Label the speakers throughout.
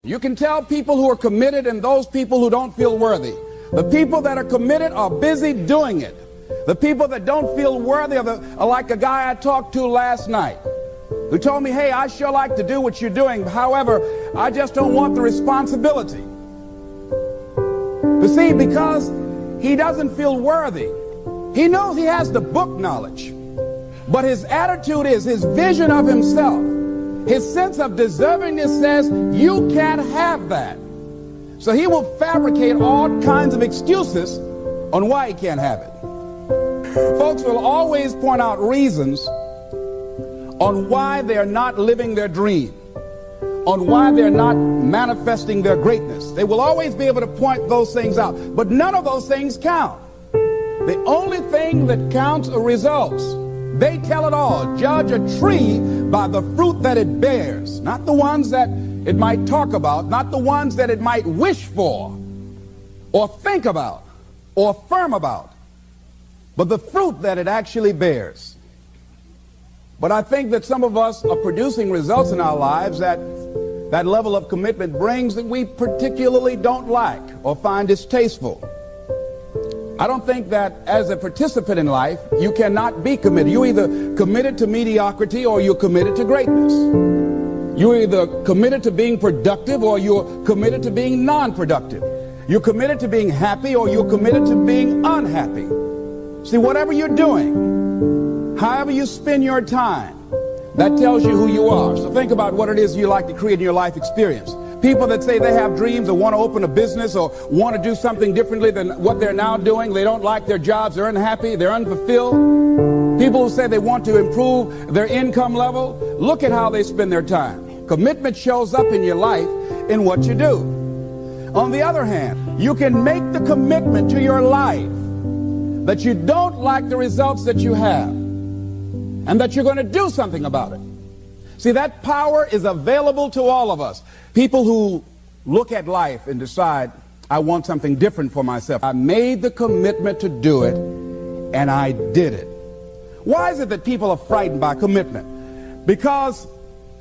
Speaker 1: You can tell people who are committed and those people who don't feel worthy. The people that are committed are busy doing it. The people that don't feel worthy are like a guy I talked to last night who told me, hey, I sure like to do what you're doing. However, I just don't want the responsibility. But see, because he doesn't feel worthy, he knows he has the book knowledge, but his attitude is, his vision of himself, his sense of deservingness says, you can't have that. So he will fabricate all kinds of excuses on why he can't have it. Folks will always point out reasons on why they're not living their dream, on why they're not manifesting their greatness. They will always be able to point those things out, but none of those things count. The only thing that counts are results. They tell it all. Judge a tree by the fruit that it bears, not the ones that it might talk about, not the ones that it might wish for or think about or affirm about, but the fruit that it actually bears. But I think that some of us are producing results in our lives that level of commitment brings that we particularly don't like or find distasteful. I don't think that as a participant in life, you cannot be committed. You're either committed to mediocrity or you're committed to greatness. You're either committed to being productive or you're committed to being non-productive. You're committed to being happy or you're committed to being unhappy. See, whatever you're doing, however you spend your time, that tells you who you are. So think about what it is you like to create in your life experience. People that say they have dreams or want to open a business or want to do something differently than what they're now doing. They don't like their jobs. They're unhappy. They're unfulfilled. People who say they want to improve their income level. Look at how they spend their time. Commitment shows up in your life in what you do. On the other hand, you can make the commitment to your life that you don't like the results that you have and that you're going to do something about it. See, that power is available to all of us. People who look at life and decide, I want something different for myself. I made the commitment to do it, and I did it. Why is it that people are frightened by commitment? Because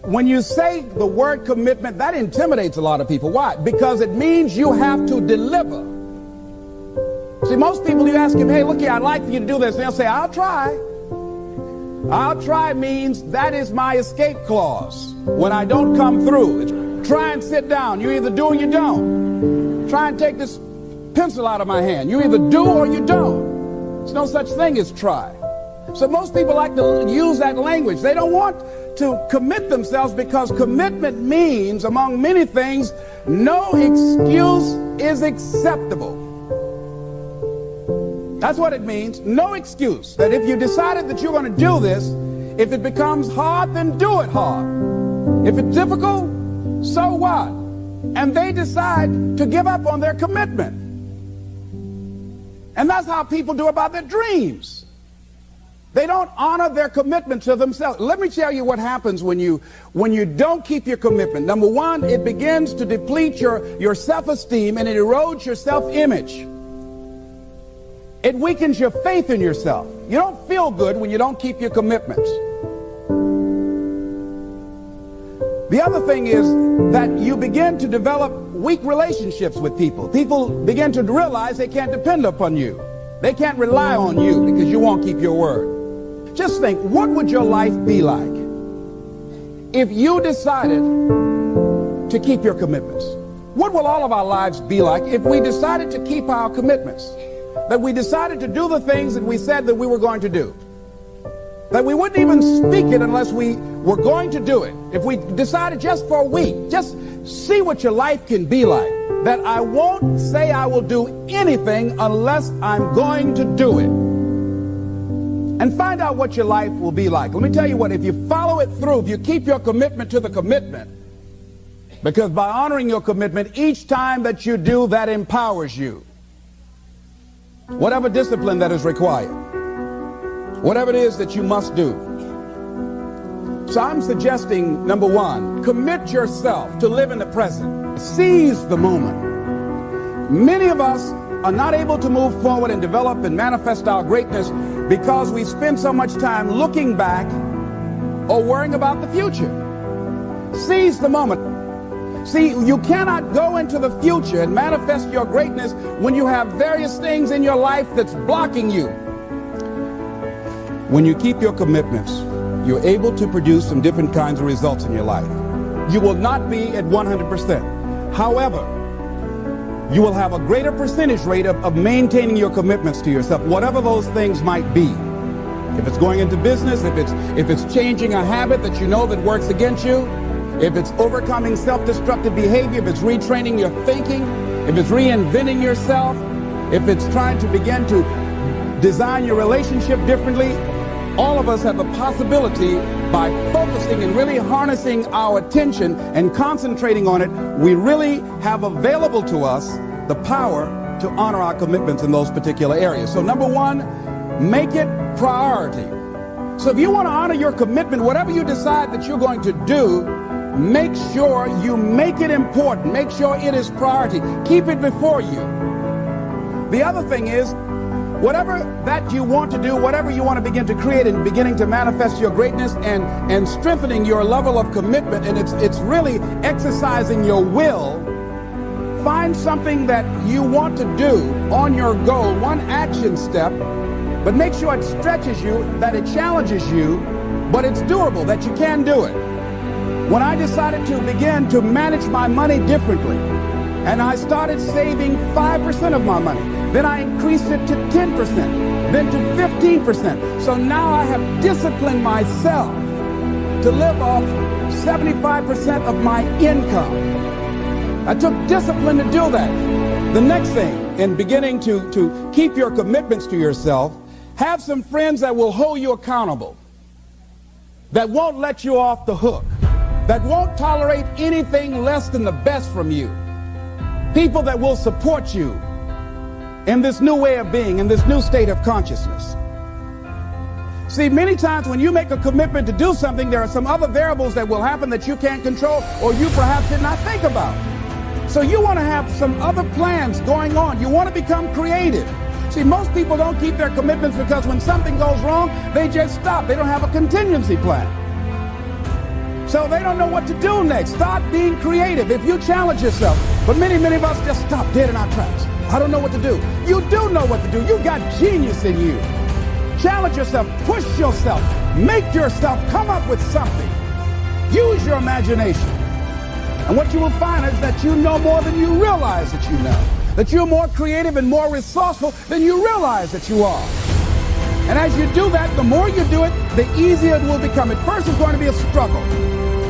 Speaker 1: when you say the word commitment, that intimidates a lot of people. Why? Because it means you have to deliver. See, most people, you ask them, hey, look here, I'd like for you to do this. And they'll say, I'll try. I'll try means that is my escape clause when I don't come through. Try and sit down. You either do or you don't. Try and take this pencil out of my hand. You either do or you don't. There's no such thing as try. So most people like to use that language. They don't want to commit themselves because commitment means, among many things, no excuse is acceptable. That's what it means. No excuse. That if you decided that you're going to do this, if it becomes hard, then do it hard. If it's difficult, so what? And they decide to give up on their commitment. And that's how people do about their dreams. They don't honor their commitment to themselves. Let me tell you what happens when you don't keep your commitment. Number one, it begins to deplete your self-esteem and it erodes your self-image. It weakens your faith in yourself. You don't feel good when you don't keep your commitments. The other thing is that you begin to develop weak relationships with people. People begin to realize they can't depend upon you. They can't rely on you because you won't keep your word. Just think, what would your life be like if you decided to keep your commitments? What will all of our lives be like if we decided to keep our commitments? That we decided to do the things that we said that we were going to do. That we wouldn't even speak it unless we were going to do it. If we decided just for a week, just see what your life can be like. That I won't say I will do anything unless I'm going to do it. And find out what your life will be like. Let me tell you what, if you follow it through, if you keep your commitment to the commitment, because by honoring your commitment, each time that you do, that empowers you. Whatever discipline that is required, whatever it is that you must do. So I'm suggesting, number one, commit yourself to live in the present. Seize the moment. Many of us are not able to move forward and develop and manifest our greatness because we spend so much time looking back or worrying about the future. Seize the moment. See, you cannot go into the future and manifest your greatness when you have various things in your life that's blocking you. When you keep your commitments, you're able to produce some different kinds of results in your life. You will not be at 100%. However, you will have a greater percentage rate of maintaining your commitments to yourself, whatever those things might be. If it's going into business, if it's changing a habit that you know that works against you, if it's overcoming self-destructive behavior, if it's retraining your thinking, if it's reinventing yourself, if it's trying to begin to design your relationship differently, all of us have the possibility, by focusing and really harnessing our attention and concentrating on it, we really have available to us the power to honor our commitments in those particular areas. So number one, make it priority. So if you want to honor your commitment, whatever you decide that you're going to do, make sure you make it important. Make sure it is priority. Keep it before you. The other thing is, whatever that you want to do, whatever you want to begin to create and beginning to manifest your greatness and strengthening your level of commitment, and it's really exercising your will, find something that you want to do on your goal, one action step, but make sure it stretches you, that it challenges you, but it's doable, that you can do it. When I decided to begin to manage my money differently, and I started saving 5% of my money, then I increased it to 10%, then to 15%. So now I have disciplined myself to live off 75% of my income. I took discipline to do that. The next thing, in beginning to keep your commitments to yourself, have some friends that will hold you accountable, that won't let you off the hook, that won't tolerate anything less than the best from you. People that will support you in this new way of being, in this new state of consciousness. See, many times when you make a commitment to do something, there are some other variables that will happen that you can't control or you perhaps did not think about. So you want to have some other plans going on. You want to become creative. See, most people don't keep their commitments because when something goes wrong, they just stop. They don't have a contingency plan. So they don't know what to do next. Start being creative if you challenge yourself. But many of us just stop dead in our tracks. I don't know what to do. You do know what to do. You got genius in you. Challenge yourself. Push yourself. Make yourself come up with something. Use your imagination. And what you will find is that you know more than you realize that you know. That you're more creative and more resourceful than you realize that you are. And as you do that, the more you do it, the easier it will become. At first, it's going to be a struggle.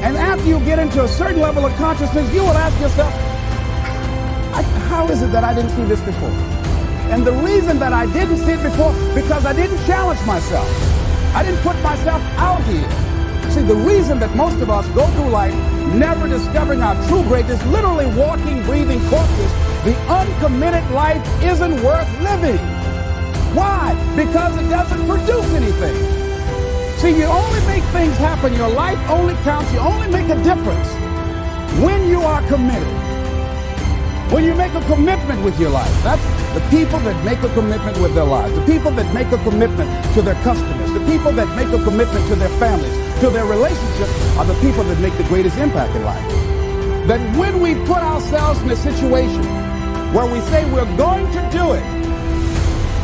Speaker 1: And after you get into a certain level of consciousness, you will ask yourself, how is it that I didn't see this before? And the reason that I didn't see it before, because I didn't challenge myself. I didn't put myself out here. See, the reason that most of us go through life never discovering our true greatness, literally walking, breathing corpses, the uncommitted life isn't worth living. Why? Because it doesn't produce anything. See, you only make things happen. Your life only counts. You only make a difference when you are committed. When you make a commitment with your life. That's the people that make a commitment with their lives. The people that make a commitment to their customers. The people that make a commitment to their families, to their relationships, are the people that make the greatest impact in life. That when we put ourselves in a situation where we say we're going to do it,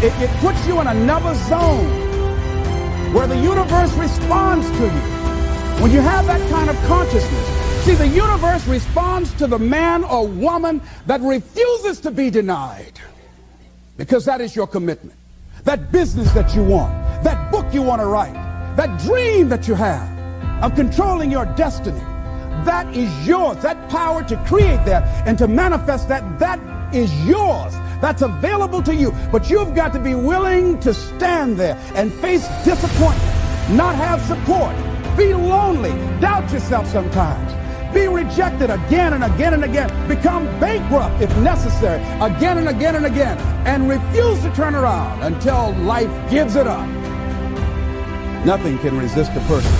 Speaker 1: it puts you in another zone where the universe responds to you. When you have that kind of consciousness, see, the universe responds to the man or woman that refuses to be denied, because that is your commitment. That business that you want, that book you want to write, that dream that you have of controlling your destiny, that is yours. That power to create that and to manifest that, that is yours. That's available to you. But you've got to be willing to stand there and face disappointment, not have support, be lonely, doubt yourself sometimes, be rejected again and again and again, become bankrupt if necessary, again and again and again, and refuse to turn around until life gives it up. Nothing can resist a person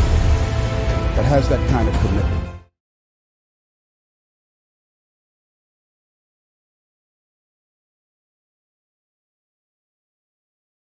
Speaker 1: that has that kind of commitment.